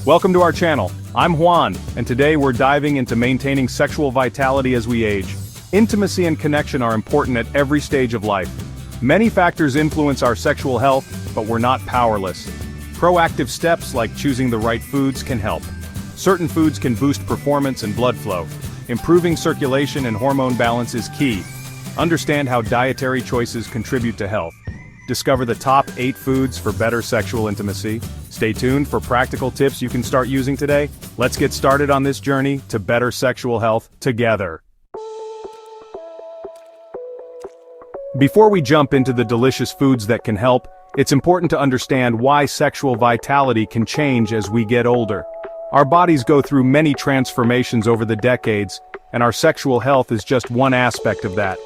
Welcome to our channel. I'm Juan, and today we're diving into maintaining sexual vitality as we age. Intimacy and connection are important at every stage of life. Many factors influence our sexual health, but we're not powerless. Proactive steps like choosing the right foods can help. Certain foods can boost performance and blood flow. Improving circulation and hormone balance is key. Understand how dietary choices contribute to health. Discover the top 8 foods for better sexual intimacy. Stay tuned for practical tips you can start using today. Let's get started on this journey to better sexual health together. Before we jump into the delicious foods that can help, it's important to understand why sexual vitality can change as we get older. Our bodies go through many transformations over the decades, and our sexual health is just one aspect of that.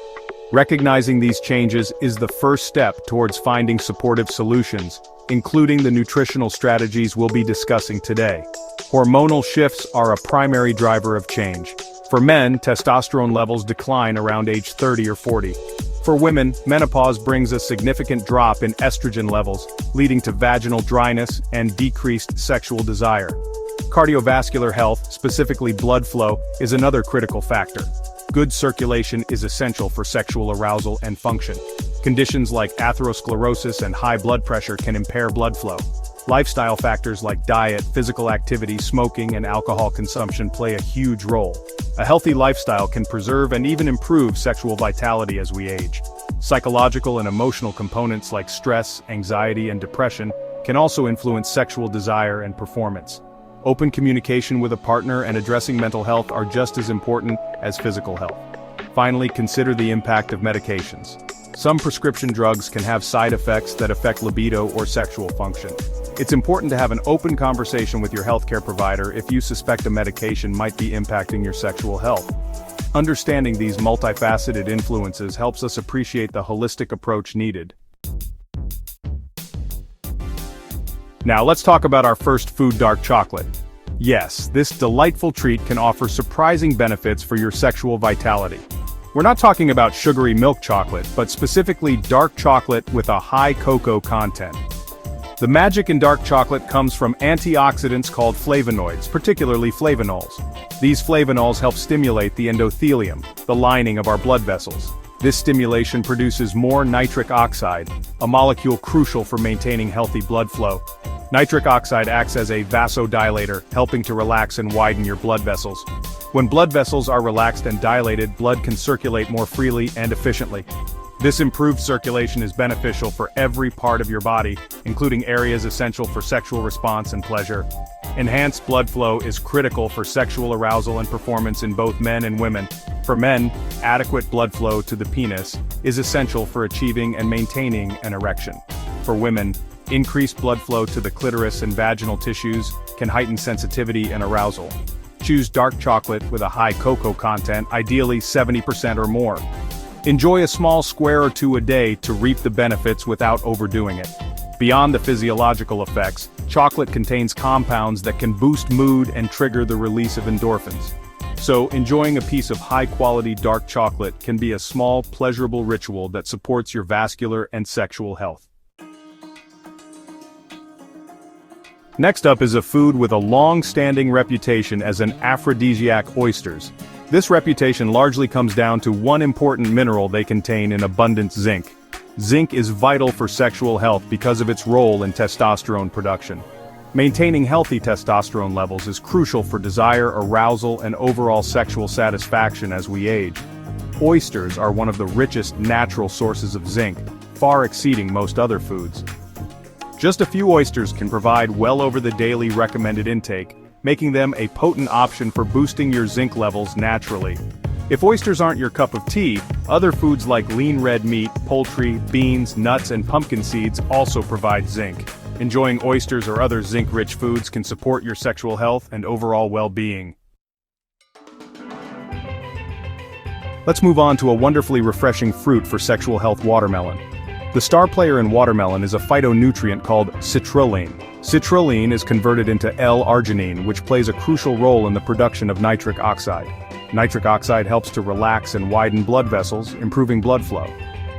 Recognizing these changes is the first step towards finding supportive solutions, including the nutritional strategies we'll be discussing today. Hormonal shifts are a primary driver of change. For men, testosterone levels decline around age 30 or 40. For women, menopause brings a significant drop in estrogen levels, leading to vaginal dryness and decreased sexual desire. Cardiovascular health, specifically blood flow, is another critical factor. Good circulation is essential for sexual arousal and function. Conditions like atherosclerosis and high blood pressure can impair blood flow. Lifestyle factors like diet, physical activity, smoking, and alcohol consumption play a huge role. A healthy lifestyle can preserve and even improve sexual vitality as we age. Psychological and emotional components like stress, anxiety, and depression can also influence sexual desire and performance. Open communication with a partner and addressing mental health are just as important as physical health. Finally, consider the impact of medications. Some prescription drugs can have side effects that affect libido or sexual function. It's important to have an open conversation with your healthcare provider if you suspect a medication might be impacting your sexual health. Understanding these multifaceted influences helps us appreciate the holistic approach needed. Now let's talk about our first food, dark chocolate. Yes, this delightful treat can offer surprising benefits for your sexual vitality. We're not talking about sugary milk chocolate, but specifically dark chocolate with a high cocoa content. The magic in dark chocolate comes from antioxidants called flavonoids, particularly flavonols. These flavonols help stimulate the endothelium, the lining of our blood vessels. This stimulation produces more nitric oxide, a molecule crucial for maintaining healthy blood flow. Nitric oxide acts as a vasodilator, helping to relax and widen your blood vessels. When blood vessels are relaxed and dilated, blood can circulate more freely and efficiently. This improved circulation is beneficial for every part of your body, including areas essential for sexual response and pleasure. Enhanced blood flow is critical for sexual arousal and performance in both men and women. For men, adequate blood flow to the penis is essential for achieving and maintaining an erection. For women, increased blood flow to the clitoris and vaginal tissues can heighten sensitivity and arousal. Choose dark chocolate with a high cocoa content, ideally 70% or more. Enjoy a small square or two a day to reap the benefits without overdoing it. Beyond the physiological effects, chocolate contains compounds that can boost mood and trigger the release of endorphins. So, enjoying a piece of high-quality dark chocolate can be a small, pleasurable ritual that supports your vascular and sexual health. Next up is a food with a long-standing reputation as an aphrodisiac: oysters. This reputation largely comes down to one important mineral they contain in abundance: zinc. Zinc is vital for sexual health because of its role in testosterone production. Maintaining healthy testosterone levels is crucial for desire, arousal, and overall sexual satisfaction as we age. Oysters are one of the richest natural sources of zinc, far exceeding most other foods. Just a few oysters can provide well over the daily recommended intake, making them a potent option for boosting your zinc levels naturally. If oysters aren't your cup of tea, other foods like lean red meat, poultry, beans, nuts, and pumpkin seeds also provide zinc. Enjoying oysters or other zinc-rich foods can support your sexual health and overall well-being. Let's move on to a wonderfully refreshing fruit for sexual health: watermelon. The star player in watermelon is a phytonutrient called citrulline. Citrulline is converted into L-arginine, which plays a crucial role in the production of nitric oxide. Nitric oxide helps to relax and widen blood vessels, improving blood flow.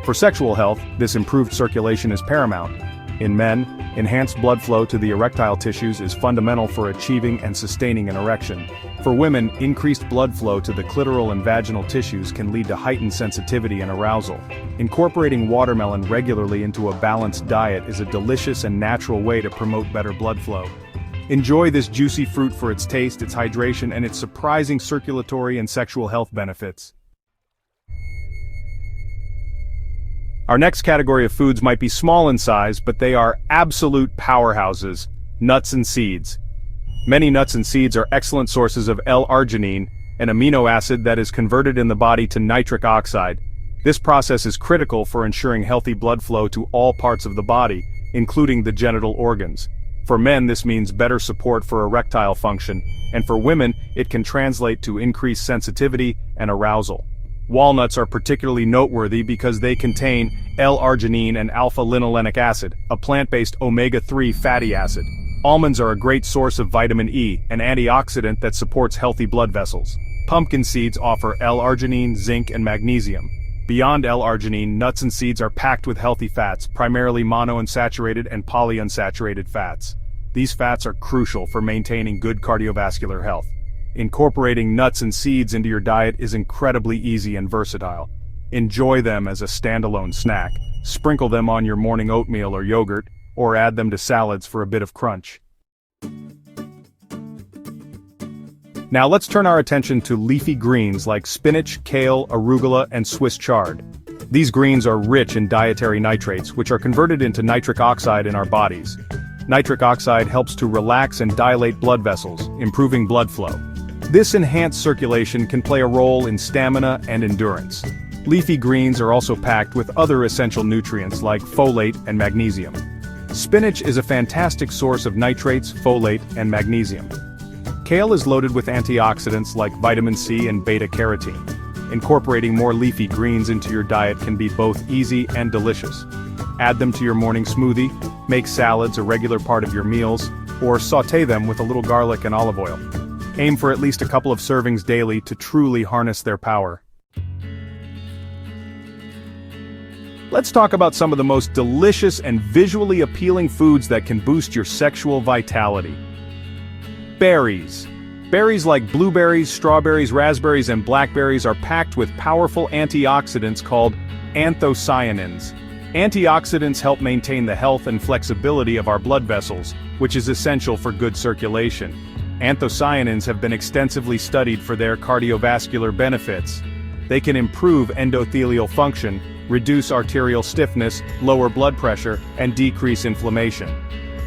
For sexual health, this improved circulation is paramount. In men, enhanced blood flow to the erectile tissues is fundamental for achieving and sustaining an erection. For women, increased blood flow to the clitoral and vaginal tissues can lead to heightened sensitivity and arousal. Incorporating watermelon regularly into a balanced diet is a delicious and natural way to promote better blood flow. Enjoy this juicy fruit for its taste, its hydration, and its surprising circulatory and sexual health benefits. Our next category of foods might be small in size, but they are absolute powerhouses: nuts and seeds. Many nuts and seeds are excellent sources of L-arginine, an amino acid that is converted in the body to nitric oxide. This process is critical for ensuring healthy blood flow to all parts of the body, including the genital organs. For men, this means better support for erectile function, and for women, it can translate to increased sensitivity and arousal. Walnuts are particularly noteworthy because they contain L-arginine and alpha-linolenic acid, a plant-based omega-3 fatty acid. Almonds are a great source of vitamin E, an antioxidant that supports healthy blood vessels. Pumpkin seeds offer L-arginine, zinc, and magnesium. Beyond L-arginine, nuts and seeds are packed with healthy fats, primarily monounsaturated and polyunsaturated fats. These fats are crucial for maintaining good cardiovascular health. Incorporating nuts and seeds into your diet is incredibly easy and versatile. Enjoy them as a standalone snack, sprinkle them on your morning oatmeal or yogurt, or add them to salads for a bit of crunch. Now let's turn our attention to leafy greens like spinach, kale, arugula, and Swiss chard. These greens are rich in dietary nitrates, which are converted into nitric oxide in our bodies. Nitric oxide helps to relax and dilate blood vessels, improving blood flow. This enhanced circulation can play a role in stamina and endurance. Leafy greens are also packed with other essential nutrients like folate and magnesium. Spinach is a fantastic source of nitrates, folate, and magnesium. Kale is loaded with antioxidants like vitamin C and beta-carotene. Incorporating more leafy greens into your diet can be both easy and delicious. Add them to your morning smoothie, make salads a regular part of your meals, or sauté them with a little garlic and olive oil. Aim for at least a couple of servings daily to truly harness their power. Let's talk about some of the most delicious and visually appealing foods that can boost your sexual vitality. Berries. Berries like blueberries, strawberries, raspberries, and blackberries are packed with powerful antioxidants called anthocyanins. Antioxidants help maintain the health and flexibility of our blood vessels, which is essential for good circulation. Anthocyanins have been extensively studied for their cardiovascular benefits. They can improve endothelial function, reduce arterial stiffness, lower blood pressure, and decrease inflammation.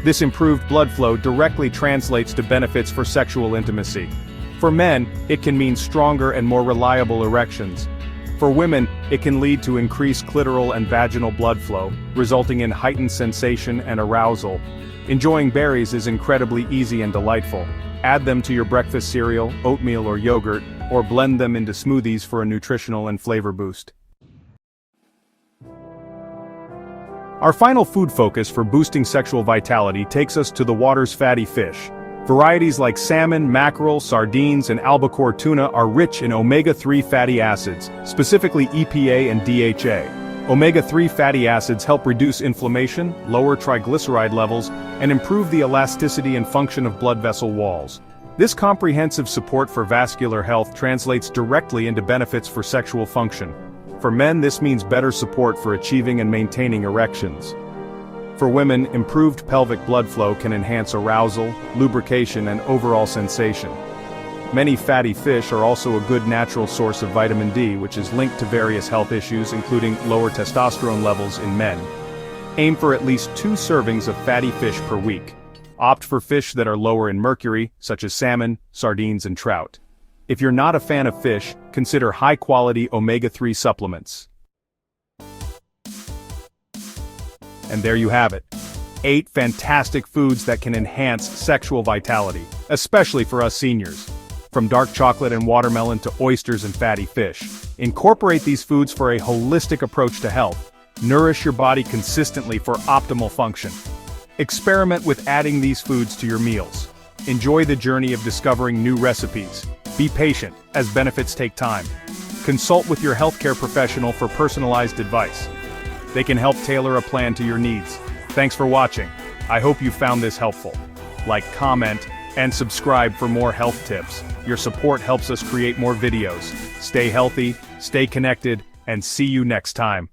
This improved blood flow directly translates to benefits for sexual intimacy. For men, it can mean stronger and more reliable erections. For women, it can lead to increased clitoral and vaginal blood flow, resulting in heightened sensation and arousal. Enjoying berries is incredibly easy and delightful. Add them to your breakfast cereal, oatmeal or yogurt, or blend them into smoothies for a nutritional and flavor boost. Our final food focus for boosting sexual vitality takes us to the water's fatty fish. Varieties like salmon, mackerel, sardines, and albacore tuna are rich in omega-3 fatty acids, specifically EPA and DHA. Omega-3 fatty acids help reduce inflammation, lower triglyceride levels, and improve the elasticity and function of blood vessel walls. This comprehensive support for vascular health translates directly into benefits for sexual function. For men, this means better support for achieving and maintaining erections. For women, improved pelvic blood flow can enhance arousal, lubrication, and overall sensation. Many fatty fish are also a good natural source of vitamin D, which is linked to various health issues including lower testosterone levels in men. Aim for at least 2 servings of fatty fish per week. Opt for fish that are lower in mercury, such as salmon, sardines, and trout. If you're not a fan of fish, consider high-quality omega-3 supplements. And there you have it. 8 fantastic foods that can enhance sexual vitality, especially for us seniors. From dark chocolate and watermelon to oysters and fatty fish. Incorporate these foods for a holistic approach to health. Nourish your body consistently for optimal function. Experiment with adding these foods to your meals. Enjoy the journey of discovering new recipes. Be patient, as benefits take time. Consult with your healthcare professional for personalized advice. They can help tailor a plan to your needs. Thanks for watching. I hope you found this helpful. Like, comment, and subscribe for more health tips. Your support helps us create more videos. Stay healthy, stay connected, and see you next time.